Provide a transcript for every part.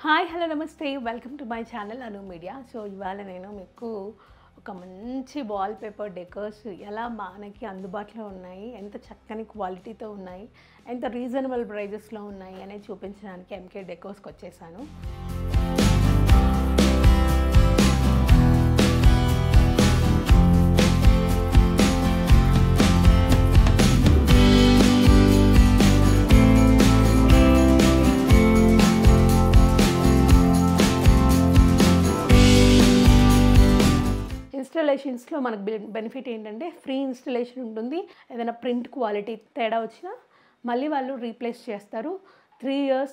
Hi hello నమస్తే welcome to my channel Anu media. So ఇవాళ నేను మీకు ఒక మంచి వాల్ పేపర్ డెకర్స్ ఎలా మనకి అందుబాటులో ఉన్నాయి, ఎంత చక్కని క్వాలిటీతో ఉన్నాయి, ఎంత రీజనబుల్ ప్రైజెస్లో ఉన్నాయి అనేది చూపించడానికి ఎంకే డెకర్స్కి వచ్చేసాను. ఇన్స్టాలేషన్స్లో మనకు బెనిఫిట్ ఏంటంటే ఫ్రీ ఇన్స్టాలేషన్ ఉంటుంది. ఏదైనా ప్రింట్ క్వాలిటీ తేడా వచ్చినా మళ్ళీ వాళ్ళు రీప్లేస్ చేస్తారు. 3 years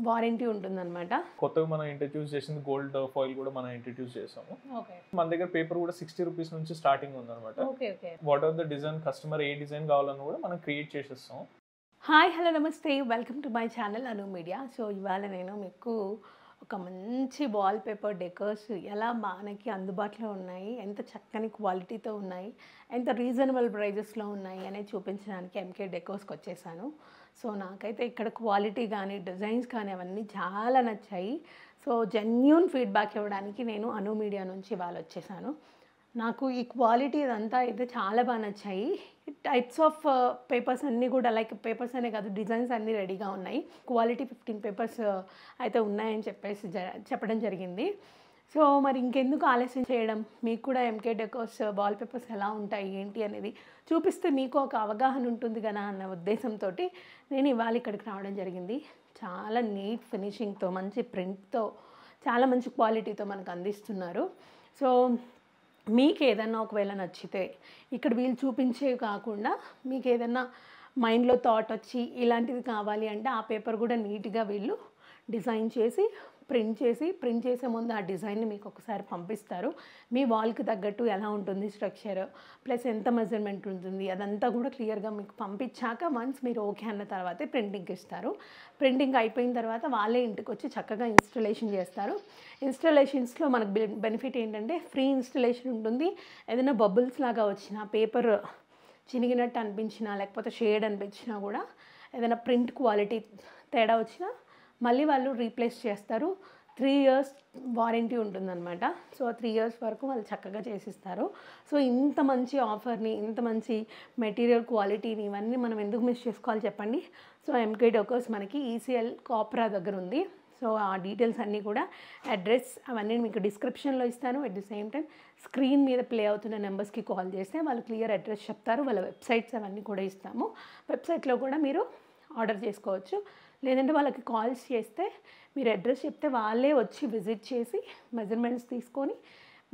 వారంటీ ఉంటుందన్నమాట. కొత్తగా మనం ఇంట్రడ్యూస్ చేసింది గోల్డ్ ఫాయిల్ కూడా మనం ఇంట్రడ్యూస్ చేసాము. మన దగ్గర పేపర్ కూడా 60 రూపీస్ నుంచి స్టార్టింగ్ ఉందన్నమాట. What are the design, customer ఏ డిజైన్ కావాలని కూడా మనం క్రియేట్ చేసేస్తాం. హాయ్ హలో నమస్తే welcome to my channel Anu media. So ఇవాళ నేను మీకు ఒక మంచి వాల్ పేపర్ డెకర్స్ ఎలా మనకి అందుబాటులో ఉన్నాయి, ఎంత చక్కని క్వాలిటీతో ఉన్నాయి, ఎంత రీజనబుల్ ప్రైజెస్లో ఉన్నాయి అనేది చూపించడానికి ఎంకే డెకర్స్కి వచ్చేసాను. సో నాకైతే ఇక్కడ క్వాలిటీ కానీ డిజైన్స్ కానీ అవన్నీ చాలా నచ్చాయి. సో జెన్యూన్ ఫీడ్బ్యాక్ ఇవ్వడానికి నేను అను మీడియా నుంచి ఇవాళ వచ్చేసాను. నాకు ఈ క్వాలిటీ ఇదంతా అయితే చాలా బాగా నచ్చాయి. టైప్స్ ఆఫ్ పేపర్స్ అన్నీ కూడా లైక్ పేపర్స్ అనే కాదు, డిజైన్స్ అన్నీ రెడీగా ఉన్నాయి. క్వాలిటీ 15 పేపర్స్ అయితే ఉన్నాయని చెప్పడం జరిగింది. సో మరి ఇంకెందుకు ఆలస్యం చేయడం, మీకు కూడా ఎంకే డెకర్స్ వాల్ పేపర్స్ ఎలా ఉంటాయి ఏంటి అనేది చూపిస్తే మీకు ఒక అవగాహన ఉంటుంది కదా అన్న ఉద్దేశంతో నేను ఇవాళ ఇక్కడికి రావడం జరిగింది. చాలా నీట్ ఫినిషింగ్తో, మంచి ప్రింట్తో, చాలా మంచి క్వాలిటీతో మనకు అందిస్తున్నారు. సో మీకు ఏదన్నా ఒకవేళ నచ్చితే ఇక్కడ వీళ్ళు చూపించేవి కాకుండా మీకు ఏదన్నా మైండ్లో థాట్ వచ్చి ఇలాంటిది కావాలి అంటే ఆ పేపర్ కూడా నీట్గా వీళ్ళు డిజైన్ చేసి ప్రింట్ చేసే ముందు ఆ డిజైన్ని మీకు ఒకసారి పంపిస్తారు. మీ వాల్కి తగ్గట్టు ఎలా ఉంటుంది స్ట్రక్చర్ ప్లస్ ఎంత మెజర్మెంట్ ఉంటుంది అదంతా కూడా క్లియర్గా మీకు పంపించాక వన్స్ మీరు ఓకే అన్న తర్వాతే ప్రింటింగ్కి ఇస్తారు. ప్రింటింగ్ అయిపోయిన తర్వాత వాళ్ళే ఇంటికి వచ్చి చక్కగా ఇన్స్టాలేషన్ చేస్తారు. ఇన్స్టాలేషన్స్లో మనకు బెనిఫిట్ ఏంటంటే ఫ్రీ ఇన్స్టాలేషన్ ఉంటుంది. ఏదైనా బబుల్స్ లాగా వచ్చినా, పేపర్ చినిగినట్టు అనిపించినా, లేకపోతే షేడ్ అనిపించినా కూడా ఏదైనా ప్రింట్ క్వాలిటీ తేడా వచ్చినా మళ్ళీ వాళ్ళు రీప్లేస్ చేస్తారు. 3 years వారంటీ ఉంటుందన్నమాట. సో 3 years వరకు వాళ్ళు చక్కగా చేసిస్తారు. సో ఇంత మంచి ఆఫర్ని, ఇంత మంచి మెటీరియల్ క్వాలిటీని ఇవన్నీ మనం ఎందుకు మిస్ చేసుకోవాలి చెప్పండి. సో ఎంకే డెకర్స్ మనకి ఈసీఎల్ కాప్రా దగ్గర ఉంది. సో ఆ డీటెయిల్స్ అన్నీ కూడా అడ్రస్ అవన్నీ మీకు డిస్క్రిప్షన్లో ఇస్తాను. At the same time screen మీద ప్లే అవుతున్న నెంబర్స్కి కాల్ చేస్తే వాళ్ళు క్లియర్ అడ్రస్ చెప్తారు. వాళ్ళ వెబ్సైట్స్ అవన్నీ కూడా ఇస్తాము. వెబ్సైట్లో కూడా మీరు ఆర్డర్ చేసుకోవచ్చు. లేదంటే వాళ్ళకి కాల్స్ చేస్తే మీరు అడ్రస్ చెప్తే వాళ్ళే వచ్చి విజిట్ చేసి మెజర్మెంట్స్ తీసుకొని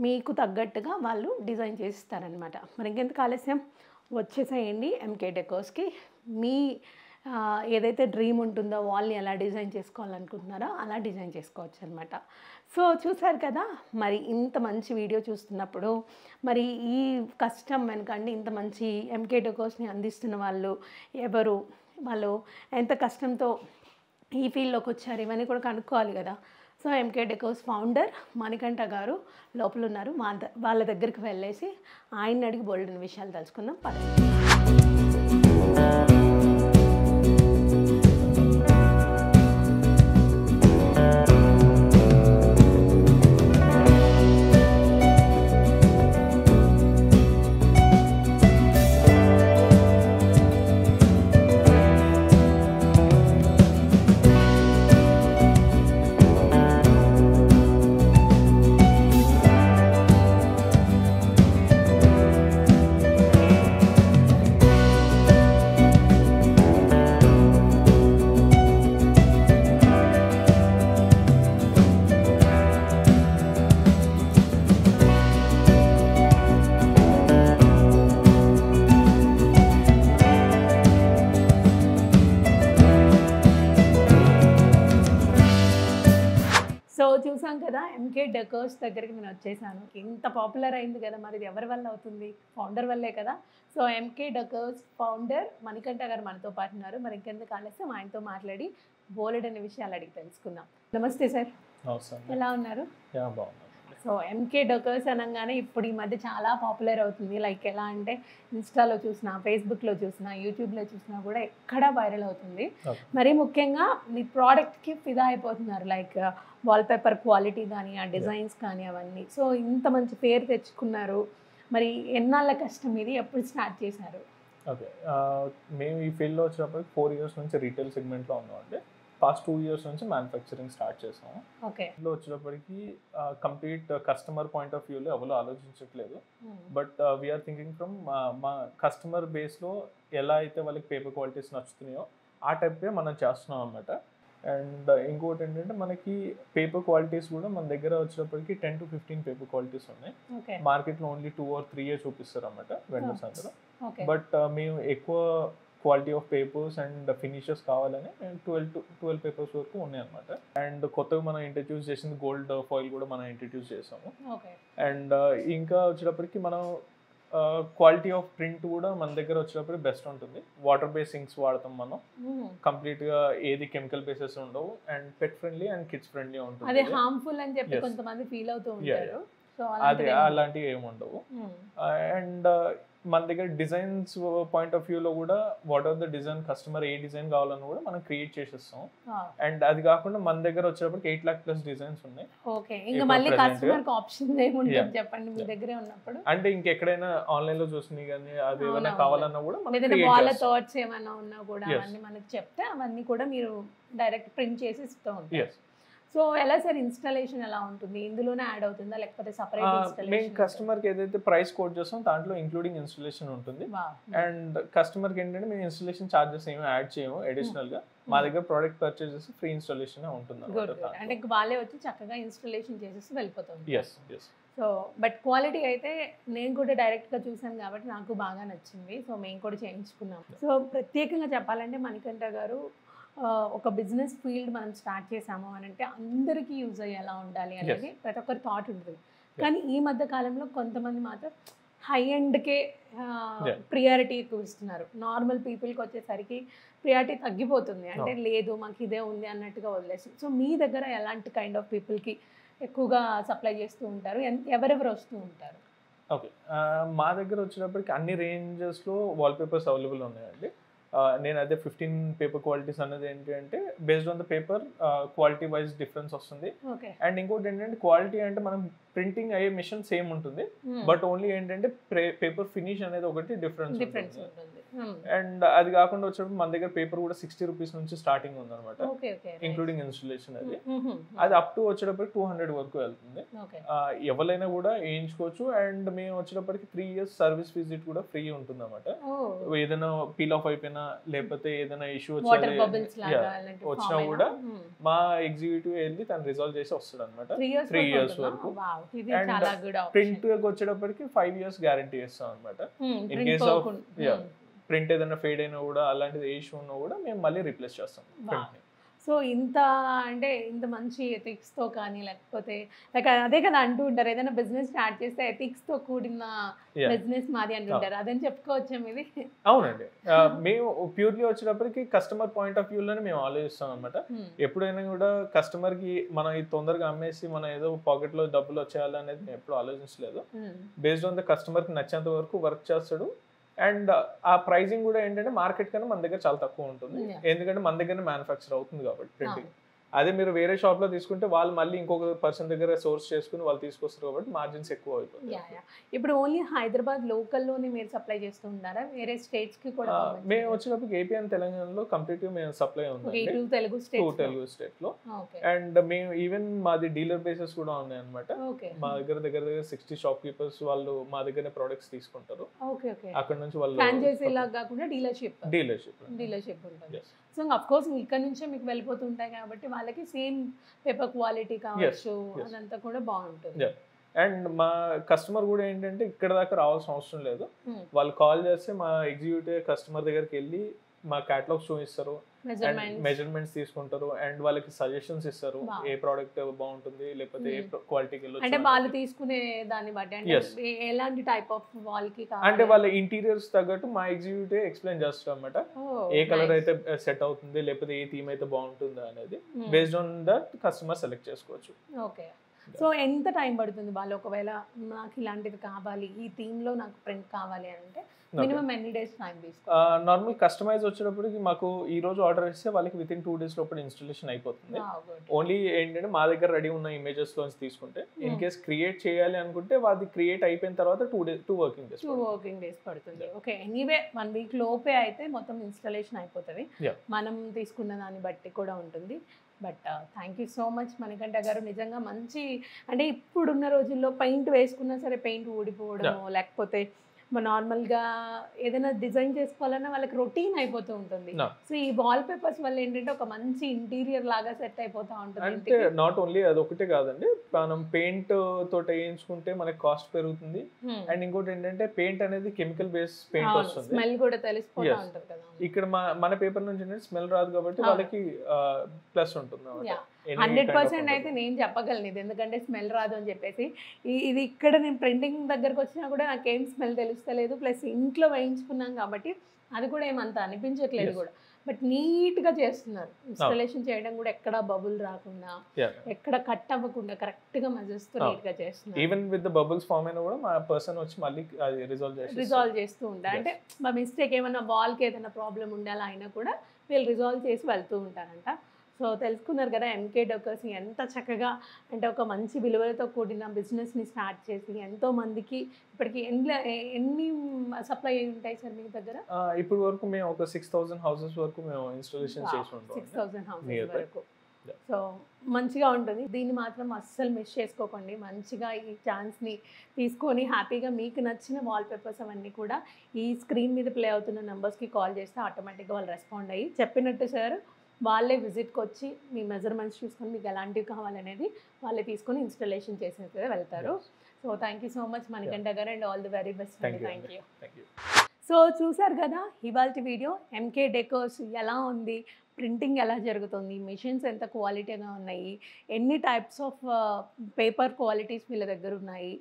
మీకు తగ్గట్టుగా వాళ్ళు డిజైన్ చేసిస్తారనమాట. మరి ఇంకెందుకు ఆలస్యం, వచ్చేసేయండి ఎంకే డెకర్స్కి. మీ ఏదైతే డ్రీమ్ ఉంటుందో వాళ్ళని ఎలా డిజైన్ చేసుకోవాలనుకుంటున్నారో అలా డిజైన్ చేసుకోవచ్చు అనమాట. సో చూసారు కదా, మరి ఇంత మంచి వీడియో చూస్తున్నప్పుడు మరి ఈ కష్టం వెనకండి ఇంత మంచి ఎంకే డెకర్స్ని అందిస్తున్న వాళ్ళు ఎవరు, వాళ్ళు ఎంత కష్టంతో ఈ ఫీల్డ్లోకి వచ్చారు ఇవన్నీ కూడా కనుక్కోవాలి కదా. So MK decors founder Manikantha garu లోపల ఉన్నారు. వాళ్ళ దగ్గరికి వెళ్ళేసి ఆయన్ని అడిగి బోల్డెన్ విషయాలు తెలుసుకుందాం పదండి. సో చూసాం కదా, ఎంకే డెకర్స్ దగ్గరికి నేను వచ్చేసాను. ఇంత పాపులర్ అయింది కదా, మరి ఇది ఎవరి వల్ల అవుతుంది? ఫౌండర్ వల్లే కదా. So MK decors founder Manikantha garu మనతో పాటు ఉన్నారు. మరి ఇంకెందుకు ఆలస్యం, ఆయనతో మాట్లాడి బోలెడ్ అనే విషయాలు అడిగి తెలుసుకుందాం. నమస్తే సార్, ఎలా ఉన్నారు? సో ఎంకే డెకర్స్ అనగానే ఇప్పుడు ఈ మధ్య చాలా పాపులర్ అవుతుంది. లైక్ ఎలా అంటే ఇన్స్టాలో చూసినా, ఫేస్బుక్లో చూసినా, యూట్యూబ్లో చూసినా కూడా ఎక్కడా వైరల్ అవుతుంది. మరీ ముఖ్యంగా మీ ప్రోడక్ట్కి ఫిదా అయిపోతున్నారు. లైక్ వాల్పేపర్ క్వాలిటీ కానీ, ఆ డిజైన్స్ కానీ అవన్నీ. సో ఇంత మంచి పేరు తెచ్చుకున్నారు. మరి ఎన్నాళ్ళ కష్టం ఇది, ఎప్పుడు స్టార్ట్ చేశారు? ఓకే, మేము ఈ ఫీల్డ్లో వచ్చినప్పటికి 4 years నుంచి రీటైల్ సెగ్మెంట్లో ఉన్నామండి. పాస్ట్ 2 years నుంచి మ్యానుఫ్యాక్చరింగ్ స్టార్ట్ చేసాము. ఓకే. ఇందులో వచ్చేటప్పటికి కంప్లీట్ కస్టమర్ పాయింట్ ఆఫ్ వ్యూలో ఎవరు ఆలోచించట్లేదు. బట్ వీఆర్ థింకింగ్ ఫ్రమ్ మా కస్టమర్ బేస్లో ఎలా అయితే వాళ్ళకి పేపర్ క్వాలిటీస్ నచ్చుతున్నాయో ఆ టైపే మనం చేస్తున్నాం అన్నమాట. అండ్ ఇంకోటి ఏంటంటే మనకి పేపర్ క్వాలిటీస్ కూడా మన దగ్గర వచ్చేటప్పటికి 10 to 15 పేపర్ క్వాలిటీస్ ఉన్నాయి. మార్కెట్లో ఓన్లీ 2 or 3 చూపిస్తారు అన్నమాట వెండర్స్ అందరూ. బట్ మేము ఎక్కువ quality of papers and finishes కావాలని 12 పేపర్స్ వరకు ఉన్నాయి అనమాట. అండ్ కొత్తగా మనం ఇంట్రడ్యూస్ చేసింది గోల్డ్ ఫాయిల్ కూడా మనం ఇంట్రడ్యూస్ చేసాము. అండ్ ఇంకా వచ్చేటప్పటికి మనం క్వాలిటీ ఆఫ్ ప్రింట్ కూడా మన దగ్గర వచ్చేటప్పుడు బెస్ట్ ఉంటుంది. వాటర్ బేస్ ఇంక్స్ వాడతాం మనం. కంప్లీట్ గా ఏది కెమికల్ బేసెస్ ఉండవు and pet friendly and kids friendly ఉంటుంది. అదే హార్మ్ఫుల్ అని చెప్పి కొంతమంది ఫీల్ అవుతూ ఉంటారు. సో అది అలాంటివి ఏమి ఉండవు. అండ్ మన దగ్గర డిజైన్స్ పాయింట్ ఆఫ్ వ్యూలో కూడా what are the design customer ఏ డిజైన్ కావాలని కూడా మనం క్రియేట్ చేసేస్తాం. అండ్ అది కాకుండా మన దగ్గర వచ్చేటప్పటికి 8 lakh plus డిజైన్స్ ఉన్నాయి. ఓకే, ఇంకా మళ్ళీ కస్టమర్ కి ఆప్షన్ ఏముంటుంది చెప్పండి మీ దగ్గరే ఉన్నప్పుడు? అంటే ఇంకెక్కడైనా ఆన్లైన్ లో చూసినా కానీ అది ఏమైనా కావాలన్నా కూడా మనం ఏదైనా వాళ్ళ థాట్స్ ఏమైనా ఉన్నా కూడా అవన్నీ మనకి చెప్తే అవన్నీ కూడా మీరు డైరెక్ట్ ప్రింట్ చేసి ఇస్తూ ఉంటారు. సో ఎలా సార్ ఇన్స్టాలేషన్ ఎలా ఉంటుంది? ఇందులోనే యాడ్ అవుతుందా లేకపోతే సెపరేట్ ఇన్స్టాలేషన్? మేము కస్టమర్ కి ఏదైతే ప్రైస్ కోట్ చేస్తాం దాంట్లో ఇంక్లూడింగ్ ఇన్స్టాలేషన్ ఉంటుంది. అండ్ కస్టమర్ కి ఏంటంటే మేము ఇన్స్టాలేషన్ చార్జెస్ ఏమి యాడ్ చేయము అడిషనల్ గా. మా దగ్గర ప్రోడక్ట్ పర్చేస్ చేసి ఫ్రీ ఇన్స్టాలేషన్ ఉంటుంది. అంటే వాళ్ళే వచ్చి చక్కగా ఇన్స్టాలేషన్ చేసేసి వెళ్ళిపోతుంది. ఎస్. సో బట్ క్వాలిటీ అయితే నేను కూడా డైరెక్ట్గా చూసాను కాబట్టి నాకు బాగా నచ్చింది. సో మేము కూడా చేయించుకున్నాం. సో ప్రత్యేకంగా చెప్పాలంటే మణికంఠ గారు ఒక బిజినెస్ ఫీల్డ్ మనం స్టార్ట్ చేసాము అని అంటే అందరికీ యూజ్ అయ్యేలా ఉండాలి అనేది ప్రతి ఒక్కరి థాట్ ఉంటుంది. కానీ ఈ మధ్య కాలంలో కొంతమంది మాత్రం హై ఎండ్కే ప్రియారిటీ ఎక్కువ ఇస్తున్నారు. నార్మల్ పీపుల్కి వచ్చేసరికి ప్రియారిటీ తగ్గిపోతుంది. అంటే లేదు మాకు ఇదే ఉంది అన్నట్టుగా వదిలేస్తుంది. సో మీ దగ్గర ఎలాంటి కైండ్ ఆఫ్ పీపుల్కి ఎక్కువగా సప్లై చేస్తూ ఉంటారు? ఎవరెవరు వస్తూ ఉంటారు? ఓకే, మా దగ్గర వచ్చేటప్పటికి అన్ని రేంజెస్లో వాల్పేపర్స్ అవైలబుల్ ఉన్నాయండి. నేను అదే 15 పేపర్ క్వాలిటీస్ అనేది ఏంటంటే based on the paper quality wise difference వస్తుంది. అండ్ ఇంకోటి ఏంటంటే క్వాలిటీ అంటే మనం ప్రింటింగ్ అయ్యే మిషన్ సేమ్ ఉంటుంది. బట్ ఓన్లీ ఏంటంటే పేపర్ ఫినిష్ అనేది ఒకటి డిఫరెన్స్ ఉంటుంది. అండ్ అది కాకుండా వచ్చేటప్పుడు మన దగ్గర పేపర్ కూడా 60 rupees నుంచి స్టార్టింగ్ ఉంది అనమాట, ఇంక్లూడింగ్ ఇన్స్టాలేషన్. అది అప్ టు వచ్చేటప్పటికి 200 వరకు వెళ్తుంది. ఎవరైనా కూడా వేయించుకోవచ్చు. అండ్ మేము వచ్చేటప్పటికి 3 years సర్వీస్ విజిట్ కూడా ఫ్రీ ఉంటుంది అనమాట. ఏదైనా పీల్ ఆఫ్ అయిపోయినా లేకపోతే ఏదైనా ఇష్యూ వచ్చినా కూడా మా ఎగ్జిక్యూటివ్ వెళ్ళి తను రిజాల్వ్ చేసి వస్తాడు అనమాట 3 years వరకు. ప్రింట్ వచ్చేటప్పటికి 5 years గ్యారంటీ ఇస్తాం అనమాట. ఇన్ కేస్ ఆఫ్ ప్రింట్ ఏదైనా ఫేడ్ అయినా కూడా అలాంటిది ఏ ఇష్యూ ఉన్నా కూడా మేము మళ్ళీ రీప్లేస్ చేస్తాం ప్రింట్ని. సో ఇంత అంటే ఇంత మంచి ఎథిక్స్తో కానీ లేకపోతే లైక్ అదే కదా అంటూ ఉంటారు, ఏదైనా బిజినెస్ స్టార్ట్ చేస్తే ఎథిక్స్తో కూడిన బిజినెస్ మాది అంటుంటారు, అదని చెప్పుకోవచ్చా మీది? అవునండి, మేము ప్యూర్లీ వచ్చేటప్పటికి కస్టమర్ పాయింట్ ఆఫ్ వ్యూలోనే మేము ఆలోచిస్తాం అనమాట. ఎప్పుడైనా కూడా కస్టమర్కి మనం ఇది తొందరగా అమ్మేసి మనం ఏదో పాకెట్లో డబ్బులు వచ్చేయాలి అనేది మేము ఎప్పుడు ఆలోచించలేదు. బేస్డ్ ఆన్ ద కస్టమర్కి నచ్చేంత వరకు వర్క్ చేస్తాడు. అండ్ ఆ ప్రైజింగ్ కూడా ఏంటంటే మార్కెట్ కన్నా మన దగ్గర చాలా తక్కువ ఉంటుంది, ఎందుకంటే మన దగ్గర మ్యానుఫ్యాక్చర్ అవుతుంది కాబట్టి ప్రింటింగ్. అదే మీరు వేరే షాప్ లో తీసుకుంటే వాళ్ళు మళ్ళీ ఇంకొక పర్సన్ దగ్గర సోర్స్ చేసుకుని వాళ్ళు తీసుకొస్తారు కాబట్టి మార్జిన్స్ ఎక్కువ అయిపోతుంది. ఇప్పుడు ఓన్లీ హైదరాబాద్ లోకల్లోనే మీరు సప్లై చేస్తూ ఉంటారా? వేరే స్టేట్స్ కి కూడా? మేము వచ్చినప్పుడు ఏపీ అండ్ తెలంగాణలో కంప్లీట్ గా మేము సప్లై ఉంది, తెలుగు స్టేట్ లో. అండ్ మేము ఈవెన్ మాది డీలర్ బేసెస్ కూడా ఉన్నాయి అనమాట. మా దగ్గర 60 షాప్ కీపర్స్ వాళ్ళు మా దగ్గర ప్రొడక్ట్స్ తీసుకుంటారు. అక్కడ నుంచి వాళ్ళు ఫ్రాంచైజీ లాగా కాకుండా డీలర్షిప్ ఉంటుంది. సో అఫ్ కోర్స్ ఇక్కడ నుంచే మీకు వెళ్ళిపోతుంటాయి కాబట్టి వాళ్ళకి సేమ్ పేపర్ క్వాలిటీ కావచ్చు అదంతా కూడా బాగుంటుంది. అండ్ మా కస్టమర్ కూడా ఏంటంటే ఇక్కడ దాకా రావాల్సిన అవసరం లేదు. వాళ్ళు కాల్ చేస్తే మా ఎగ్జిక్యూటివ్ కస్టమర్ దగ్గరికి వెళ్ళి మా క్యాటలాగ్స్ చూపిస్తారు, మెజర్మెంట్స్ తీసుకుంటారు అండ్ వాళ్ళకి సజెషన్స్ ఇస్తారు ఏ ప్రోడక్ట్ బాగుంటుంది లేకపోతే ఏ క్వాలిటీకి వెళ్ళొచ్చు. అంటే వాళ్ళు తీసుకునే దాన్ని బట్టి అంటే ఎలాంటి టైప్ ఆఫ్ వాళ్ళకి అంటే వాళ్ళ ఇంటీరియర్స్ తగ్గట్టు మా ఎగ్జిక్యూటివ్ ఎక్స్ప్లెయిన్ చేస్తారు అన్నమాట. ఏ కలర్ అయితే సెట్ అవుతుంది లేకపోతే ఏ థీమ్ అయితే బాగుంటుందా అనేది based on that customer select చేసుకోవచ్చు. ఓకే, సో ఎంత టైం పడుతుంది వాళ్ళు ఒకవేళ నాకు ఇలాంటిది కావాలి, ఈ థీమ్లో నాకు ప్రింట్ కావాలి అని అంటే మినిమం ఎన్ని డేస్ టైం తీసుకుంటారు? నార్మల్ కస్టమైజ్ వచ్చేటప్పటికి మాకు ఈ రోజు ఆర్డర్ ఇస్తే వాళ్ళకి విత్ ఇన్ 2 days లోపల ఇన్స్టాలేషన్ అయిపోతుంది. ఓన్లీ ఏంటంటే మా దగ్గర రెడీ ఉన్న ఇమేజెస్ లోంచి తీసుకుంటే ఇన్ కేస్ క్రియేట్ చేయాలి అనుకుంటే అది క్రియేట్ అయిపోయిన తర్వాత 2 working days పడుతుంది. ఓకే, ఎనీవే 1 week లోపే అయితే మొత్తం ఇన్స్టాలేషన్ అయిపోతుంది. మనం తీసుకున్న దాన్ని బట్టి కూడా ఉంటుంది. But thank you so much Manikanta గారు. నిజంగా మంచి, అంటే ఇప్పుడున్న రోజుల్లో పెయింట్ వేసుకున్నా సరే పెయింట్ ఊడిపోవడము, లేకపోతే నార్మల్గా ఏదైనా డిజైన్ చేసుకోవాలన్నా వాళ్ళకి రొటీన్ అయిపోతూ ఉంటుంది. సో ఈ వాల్ పేపర్స్ వల్ల ఏంటంటే ఒక మంచి ఇంటీరియర్ లాగా సెట్ అయిపోతూ ఉంటుంది. అంటే నాట్ ఓన్లీ అది ఒకటే కాదండి, మనం పెయింట్ తోటి వేయించుకుంటే మనకి కాస్ట్ పెరుగుతుంది. అండ్ ఇంకోటి ఏంటంటే పెయింట్ అనేది కెమికల్ బేస్ పెయింట్ వస్తుంది, స్మెల్ కూడా తెలిసిపోతూ ఉంటుంది కదా. ఇక్కడ మన పేపర్ నుంచి స్మెల్ రాదు కాబట్టి వాళ్ళకి ప్లస్ ఉంటుంది. 100% అయితే నేను చెప్పగలను ఇది, ఎందుకంటే స్మెల్ రాదు అని చెప్పేసి. ఇది ఇక్కడ నేను ప్రింటింగ్ దగ్గరకు వచ్చినా కూడా నాకేం స్మెల్ తెలుస్తలేదు. ప్లస్ ఇంట్లో వేయించుకున్నాం కాబట్టి అది కూడా ఏమంత అనిపించట్లేదు కూడా. బట్ నీట్గా చేస్తున్నారు. ఇన్స్టాలేషన్ చేయడం కూడా ఎక్కడ బబుల్ రాకుండా, ఎక్కడ కట్ అవ్వకుండా కరెక్ట్గా మెజర్స్తో నీట్గా చేస్తున్నారు. Even with the bubbles form అయినా కూడా మా పర్సన్ వచ్చి మళ్ళీ అది రిజాల్వ్ చేస్తూ ఉంటారు. అంటే మా మిస్టేక్ ఏమైనా వాల్కి ఏదైనా ప్రాబ్లం ఉండాలా అయినా కూడా వీళ్ళు రిజాల్వ్ చేసి వెళ్తూ ఉంటారంట. సో తెలుసుకున్నారు కదా ఎంకే డెకర్స్ ఎంత చక్కగా, అంటే ఒక మంచి విలువలతో కూడిన బిజినెస్ని స్టార్ట్ చేసి ఎంతో మందికి ఇప్పటికి ఎన్ని సప్లై ఉంటాయి సార్ మీ దగ్గర? ఇప్పుడు వరకు మేము ఒక 6,000 houses వరకు మేము ఇన్స్టాలేషన్ చేసి ఉంటాం. 6,000 houses వరకు. సో మంచిగా ఉంటుంది. దీన్ని మాత్రం అస్సలు మిస్ చేసుకోకండి. మంచిగా ఈ ఛాన్స్ని తీసుకొని హ్యాపీగా మీకు నచ్చిన వాల్ పేపర్స్ అవన్నీ కూడా ఈ స్క్రీన్ మీద ప్లే అవుతున్న నెంబర్స్కి కాల్ చేస్తే ఆటోమేటిక్గా వాళ్ళు రెస్పాండ్ అయ్యి చెప్పినట్టు సార్ వాళ్ళే విజిట్కి వచ్చి మీ మెజర్మెంట్స్ చూసుకొని మీకు ఎలాంటివి కావాలనేది వాళ్ళే తీసుకొని ఇన్స్టాలేషన్ చేసేది వెళ్తారు. So thank you so much Manikanta గారు and all the very best. Thank you. So చూసారు కదా ఇవాల్టి వీడియో. ఎంకే డెకర్స్ ఎలా ఉంది, ప్రింటింగ్ ఎలా జరుగుతుంది, మిషన్స్ ఎంత క్వాలిటీగా ఉన్నాయి, ఎన్ని టైప్స్ ఆఫ్ పేపర్ క్వాలిటీస్ వీళ్ళ దగ్గర ఉన్నాయి,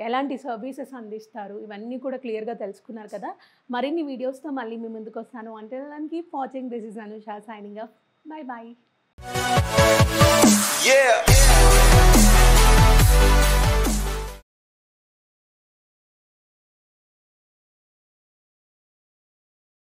ఎలాంటి సర్వీసెస్ అందిస్తారు, ఇవన్నీ కూడా క్లియర్గా తెలుసుకున్నారు కదా. మరిన్ని వీడియోస్తో మళ్ళీ మీ ముందుకు వస్తాను. Until then, keep watching. This is Anusha signing off. Bye bye. Yeah.